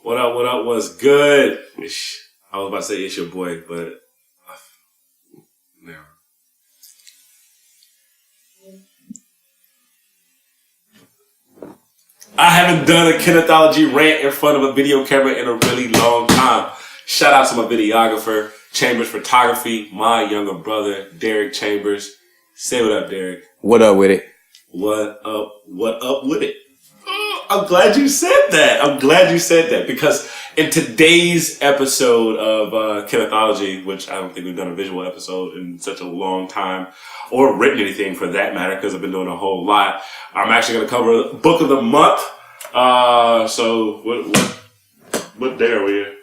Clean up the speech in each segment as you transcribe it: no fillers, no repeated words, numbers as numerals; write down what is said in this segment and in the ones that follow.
What up? What up? What's good? I was about to say it's your boy, but no. I haven't done a Kennethology rant in front of a video camera in a really long time. Shout out to my videographer, Chambers Photography, my younger brother, Derek Chambers. Say what up, Derek. What up with it? What up with it? I'm glad you said that. Because in today's episode of Kennethology, which I don't think we've done a visual episode in such a long time, or written anything for that matter, because I've been doing a whole lot, I'm actually going to cover Book of the Month. So what day are we in?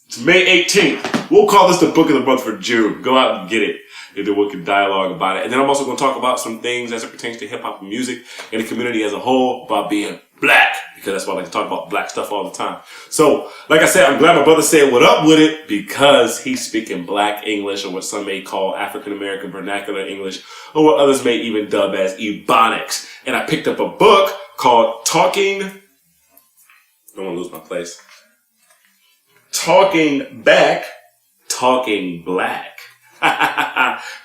It's May 18th. We'll call this the Book of the Month for June. Go out and get it. And then we can dialogue about it. And then I'm also going to talk about some things as it pertains to hip-hop and music and the community as a whole about being black. Because that's why I like to talk about black stuff all the time. So, like I said, I'm glad my brother said what up with it because he's speaking black English, or what some may call African-American vernacular English, or what others may even dub as Ebonics. And I picked up a book called Talking... I don't want to lose my place. Talking Back, Talking Black.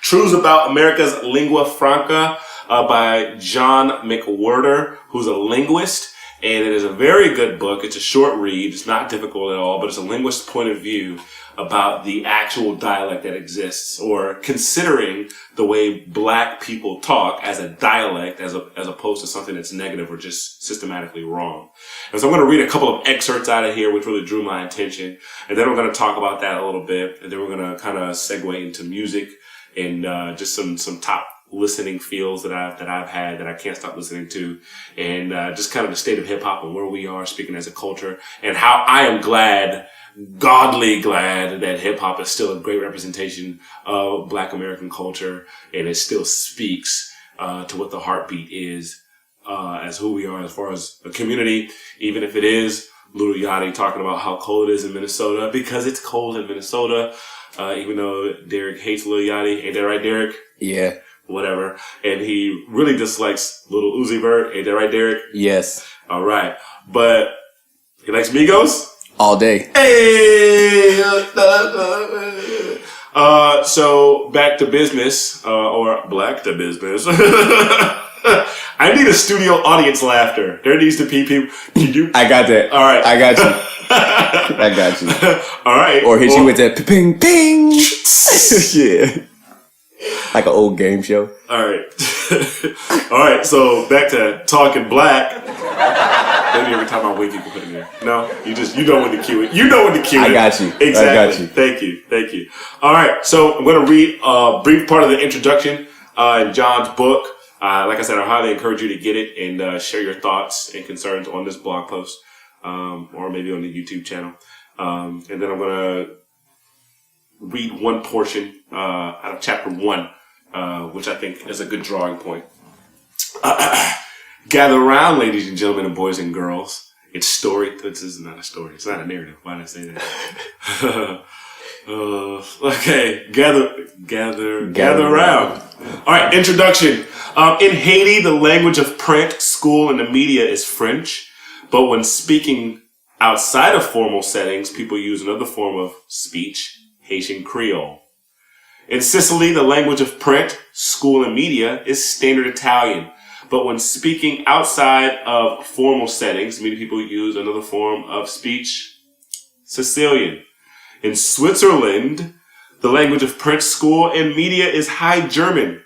Truths About America's Lingua Franca by John McWhorter, who's a linguist. And it is a very good book. It's a short read. It's not difficult at all, but it's a linguist's point of view about the actual dialect that exists, or considering the way black people talk as a dialect as opposed to something that's negative or just systematically wrong. And so I'm going to read a couple of excerpts out of here which really drew my attention, and then we're going to talk about that a little bit, and then we're going to kind of segue into music and just some top listening feels that I've had that I can't stop listening to, and just kind of the state of hip hop and where we are speaking as a culture, and how I am godly glad that hip hop is still a great representation of black American culture, and it still speaks to what the heartbeat is as who we are as far as a community, even if it is Lil Yachty talking about how cold it is in Minnesota, because it's cold in Minnesota, even though Derek hates Lil Yachty. Ain't that right, Derek? Yeah. Whatever. And he really dislikes Lil Uzi Vert. Ain't that right, Derek? Yes. All right. But he likes Migos? All day. Hey! So back to business, or black to business. I need a studio audience laughter. There needs to be people. I got that. All right. I got you. I got you. All right. Or hit you with that ping ping. Yeah. Like an old game show. All right. All right. So back to talking black. Maybe every time I wink, you can put it in there. No, you know when to cue it. You know when to cue it. I got you. Exactly. I got you. Thank you. All right. So I'm going to read a brief part of the introduction in John's book. Like I said, I highly encourage you to get it and share your thoughts and concerns on this blog post, or maybe on the YouTube channel. And then I'm going to read one portion out of chapter 1, which I think is a good drawing point. Gather around, ladies and gentlemen, and boys and girls. This is not a story. It's not a narrative. Why did I say that? Okay. Gather around. All right. Introduction. In Haiti, the language of print, school, and the media is French. But when speaking outside of formal settings, people use another form of speech, Haitian Creole. In Sicily, the language of print, school, and media is Standard Italian. But when speaking outside of formal settings, many people use another form of speech, Sicilian. In Switzerland, the language of print, school, and media is High German.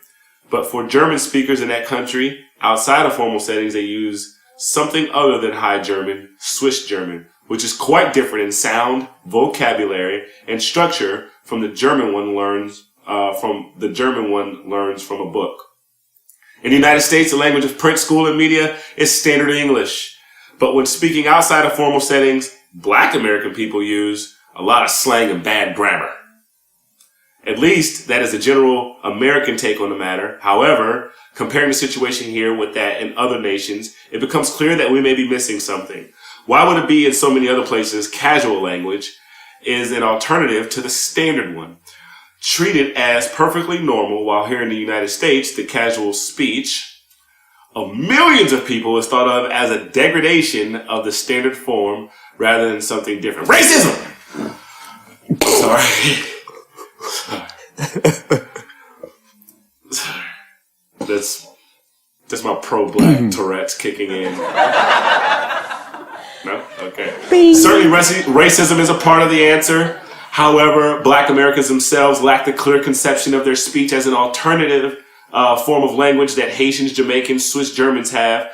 But for German speakers in that country, outside of formal settings, they use something other than High German, Swiss German, which is quite different in sound, vocabulary, and structure from the German one learns from a book. In the United States, the language of print, school, and media is Standard English. But when speaking outside of formal settings, black American people use a lot of slang and bad grammar. At least, that is a general American take on the matter. However, comparing the situation here with that in other nations, it becomes clear that we may be missing something. Why would it be in so many other places casual language is an alternative to the standard one, treated as perfectly normal, while here in the United States, the casual speech of millions of people is thought of as a degradation of the standard form rather than something different. Racism! Sorry. That's my pro-black Tourette's kicking in. No? Okay. Certainly racism is a part of the answer. However, black Americans themselves lack the clear conception of their speech as an alternative form of language that Haitians, Jamaicans, Swiss Germans have.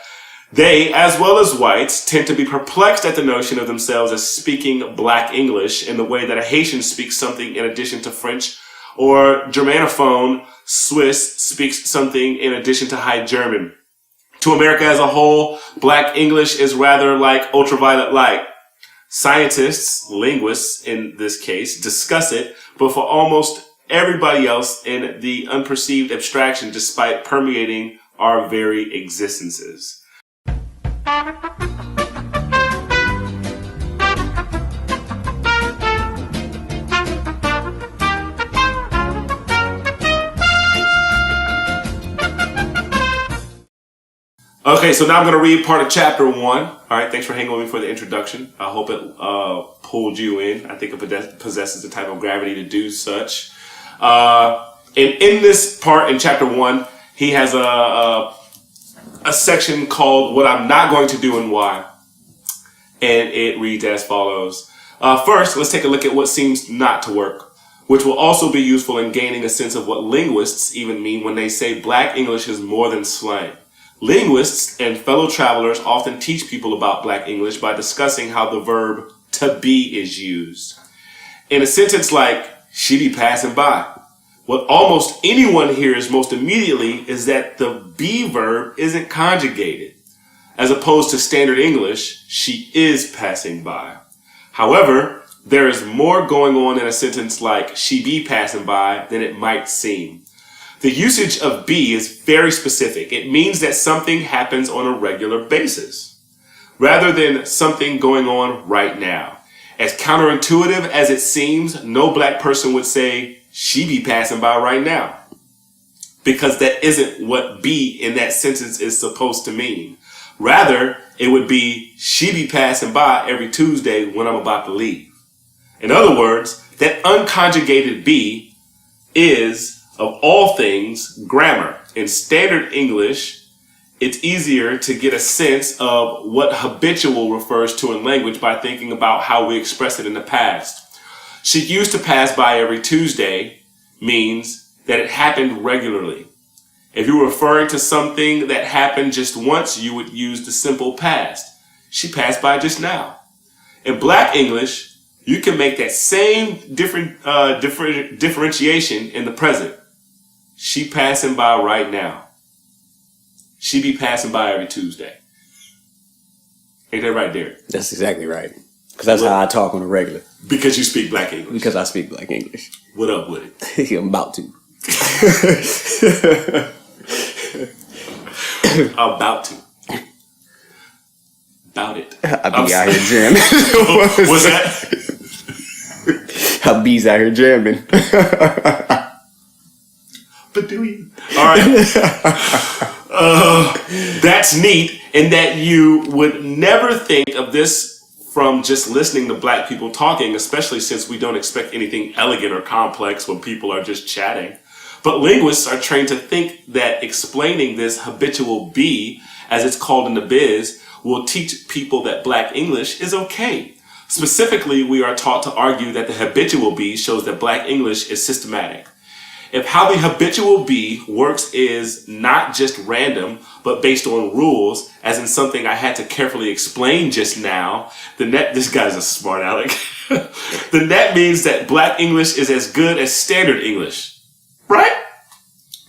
They, as well as whites, tend to be perplexed at the notion of themselves as speaking black English in the way that a Haitian speaks something in addition to French, or Germanophone Swiss speaks something in addition to High German. To America as a whole, black English is rather like ultraviolet light. Scientists, linguists in this case, discuss it, but for almost everybody else in the unperceived abstraction despite permeating our very existences. Okay, so now I'm going to read part of chapter 1. All right, thanks for hanging with me for the introduction. I hope it pulled you in. I think it possesses the type of gravity to do such. And in this part, in chapter 1, he has a section called What I'm Not Going to Do and Why. And it reads as follows. First, let's take a look at what seems not to work, which will also be useful in gaining a sense of what linguists even mean when they say black English is more than slang. Linguists and fellow travelers often teach people about black English by discussing how the verb to be is used. In a sentence like, she be passing by, what almost anyone hears most immediately is that the be verb isn't conjugated. As opposed to standard English, she is passing by. However, there is more going on in a sentence like, she be passing by than it might seem. The usage of be is very specific. It means that something happens on a regular basis, rather than something going on right now. As counterintuitive as it seems, no black person would say, she be passing by right now, because that isn't what be in that sentence is supposed to mean. Rather, it would be, she be passing by every Tuesday when I'm about to leave. In other words, that unconjugated be is, of all things, grammar. In standard English, it's easier to get a sense of what habitual refers to in language by thinking about how we express it in the past. She used to pass by every Tuesday means that it happened regularly. If you were referring to something that happened just once, you would use the simple past. She passed by just now. In black English, you can make that same differentiation in the present. She passing by right now. She be passing by every Tuesday. Ain't that right, Derek? That's exactly right. Because that's how I talk on a regular. Because you speak black English. Because I speak black English. What up with it? I'm about to. About to. About it. I be out here jamming. What's that? I bees out here jamming. But do you? All right. That's neat in that you would never think of this from just listening to black people talking, especially since we don't expect anything elegant or complex when people are just chatting. But linguists are trained to think that explaining this habitual be, as it's called in the biz, will teach people that black English is okay. Specifically, we are taught to argue that the habitual be shows that black English is systematic. If how the habitual be works is not just random, but based on rules, as in something I had to carefully explain just now, this guy's a smart aleck, then that means that black English is as good as standard English. Right?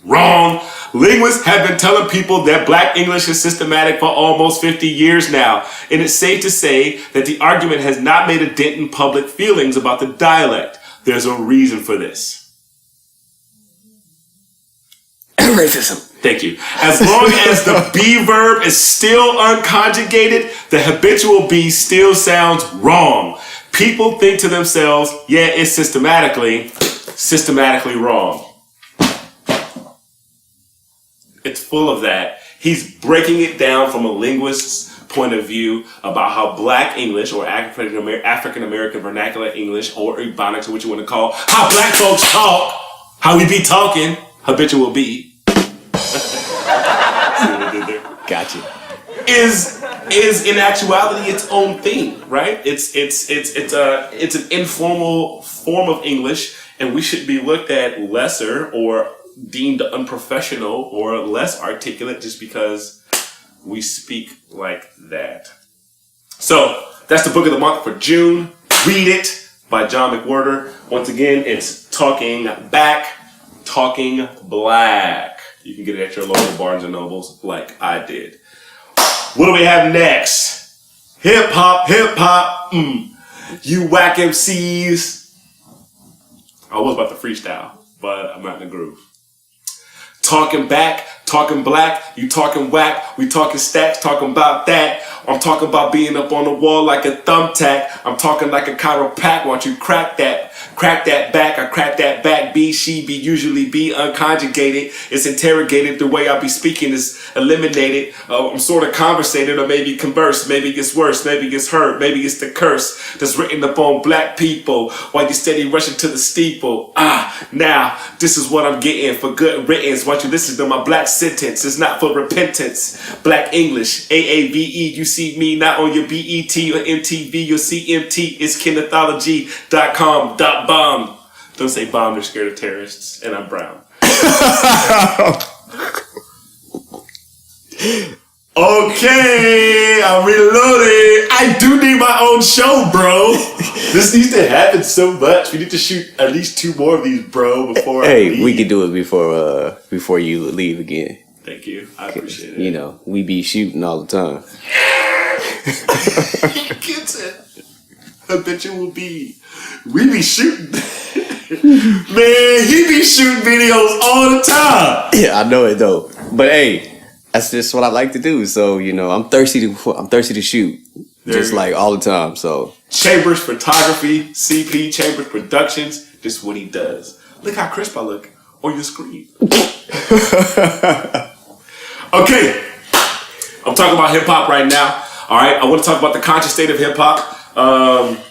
Wrong. Linguists have been telling people that black English is systematic for almost 50 years now, and it's safe to say that the argument has not made a dent in public feelings about the dialect. There's a reason for this. Racism. Thank you. As long as the be verb is still unconjugated, the habitual be still sounds wrong. People think to themselves, yeah, it's systematically wrong. It's full of that. He's breaking it down from a linguist's point of view about how Black English or African American vernacular English or Ebonics or what you want to call how Black folks talk, how we be talking, habitual be. See what I did there? Gotcha. Is in actuality its own thing, right? It's an informal form of English, and we should be looked at lesser or deemed unprofessional or less articulate just because we speak like that. So that's the book of the month for June. Read it by John McWhorter. Once again, it's Talking Back, Talking Black. You can get it at your local Barnes and Nobles like I did. What do we have next? Hip hop. You whack MCs. I was about to freestyle, but I'm not in the groove. Talking back, talking black, you talking whack, we talking stacks, talking about that. I'm talking about being up on the wall like a thumbtack. I'm talking like a chiropract. Why don't you crack that back, I crack that back. Be, she, be, usually be unconjugated. It's interrogated. The way I be speaking is eliminated. I'm sort of conversated or maybe converse. Maybe it gets worse, maybe it gets hurt, maybe it's the curse that's written upon Black people while you steady rushing to the steeple. Now, this is what I'm getting for good riddance. Why don't you listen to my black sentence? It's not for repentance. Black English, AAVE. You see me not on your BET or MTV, your CMT. It's Kennethology.com. Bomb. Don't say bomb, they're scared of terrorists. And I'm brown. Okay, I'm reloaded. I do need my own show, bro. This needs to happen so much. We need to shoot at least 2 more of these, bro, before I leave. We could do it before you leave again. Thank you. I appreciate it. You know, we be shooting all the time. He gets it. Habitual be. We be shooting. Man, he be shooting videos all the time. Yeah, I know it though. But hey, that's just what I like to do. So, you know, I'm thirsty to shoot. Just like all the time. So Chambers Photography, CP Chambers Productions. This is what he does. Look how crisp I look on your screen. Okay. I'm talking about hip hop right now. Alright, I want to talk about the conscious state of hip hop.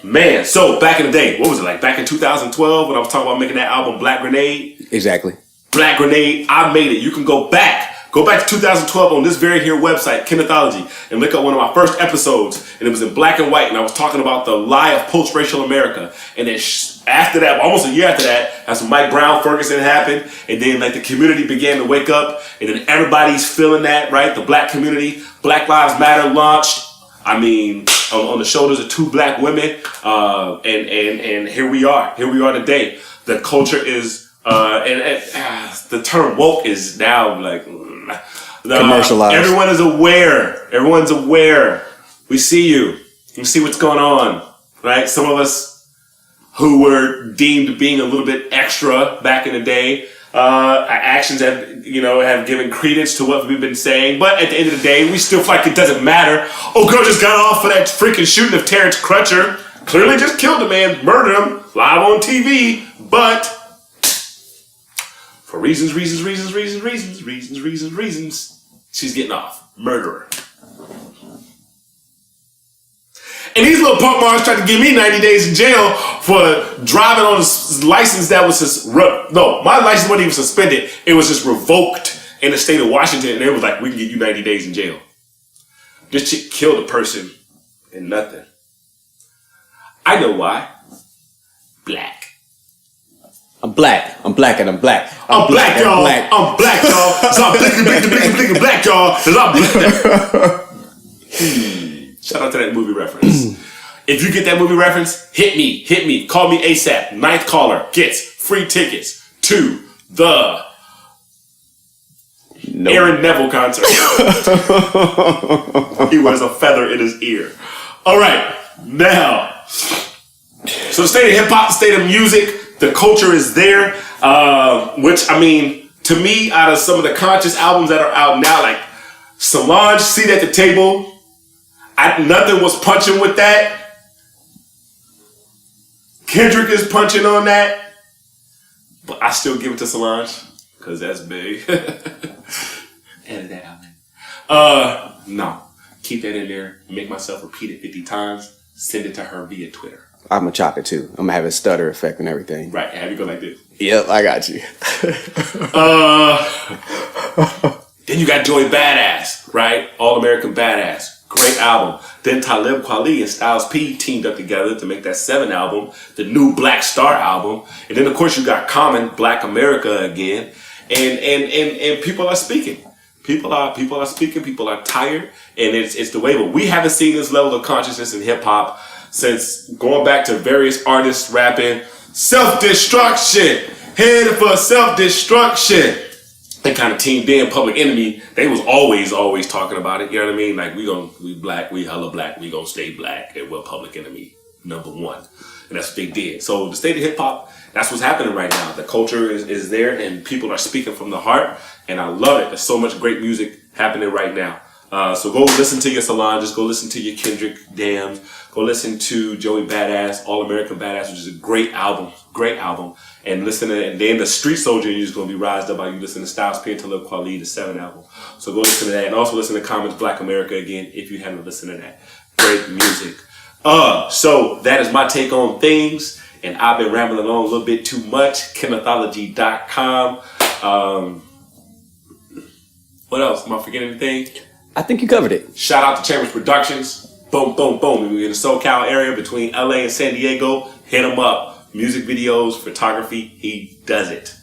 Man, so back in the day, what was it like? Back in 2012 when I was talking about making that album Black Grenade? Exactly. Black Grenade, I made it. You can go back to 2012 on this very here website, Kennethology, and look up one of my first episodes, and it was in black and white, and I was talking about the lie of post-racial America. And then after that, almost a year after that, that's when Mike Brown Ferguson happened, and then like the community began to wake up, and then everybody's feeling that, right? The black community, Black Lives Matter launched. I mean, on the shoulders of 2 black women, and here we are today. The culture is, the term woke is now like commercialized. Everyone's aware. We see you. You see what's going on, right? Some of us who were deemed being a little bit extra back in the day, our actions have given credence to what we've been saying. But at the end of the day, we still feel like it doesn't matter. Oh, girl just got off for that freaking shooting of Terrence Crutcher. Clearly just killed a man, murdered him, live on TV. But for reasons, she's getting off. Murderer. And these little punk bars tried to give me 90 days in jail for driving on a license that was my license wasn't even suspended. It was just revoked in the state of Washington. And they was like, we can give you 90 days in jail. This chick killed a person and nothing. I know why. Black. I'm black, and I'm black. I'm black, y'all. I'm black, y'all. So I'm blinking black, y'all. Cause I'm black. Shout out to that movie reference. If you get that movie reference, hit me. Call me ASAP. 9th caller gets free tickets to the Aaron Neville concert. He wears a feather in his ear. All right, now. So the state of hip hop, the state of music, the culture is there. Which, I mean, to me, out of some of the conscious albums that are out now, like Solange, Seat at the Table, nothing was punching with that. Kendrick is punching on that. But I still give it to Solange, because that's big. Edit that out, man. No. Keep that in there. Make myself repeat it 50 times. Send it to her via Twitter. I'm gonna chop it too. I'm gonna have a stutter effect and everything. Right. Have you go like this. Yep, I got you. Then you got Joey Badass, right? All American Badass. Great album. Then Talib Kweli and Styles P teamed up together to make that 7 album, the new Black Star album. And then of course you got Common, Black America again. And people are speaking. People are speaking, people are tired, and it's the way. But we haven't seen this level of consciousness in hip hop since going back to various artists rapping self-destruction, headed for self-destruction. They kind of teamed in. Public Enemy, they was always talking about it. You know what I mean? Like we black, we hella black, we gonna stay black, and we're Public Enemy #1, and that's what they did. So the state of hip hop, that's what's happening right now. The culture is there, and people are speaking from the heart, and I love it. There's so much great music happening right now. So go listen to your Solanges, go listen to your Kendrick Dams, go listen to Joey Badass, All American Badass, which is a great album, and listen to it. And then the Street Soldier is going to be rised up by you listening to Styles P and Talib Kweli, the 7 album. So go listen to that, and also listen to Common's Black America again if you haven't listened to that. Great music. So that is my take on things, and I've been rambling on a little bit too much. Kennethology.com. What else? Am I forgetting anything? I think you covered it. Shout out to Chambers Productions. Boom, boom, boom. If you're in the SoCal area between LA and San Diego, hit him up. Music videos, photography, he does it.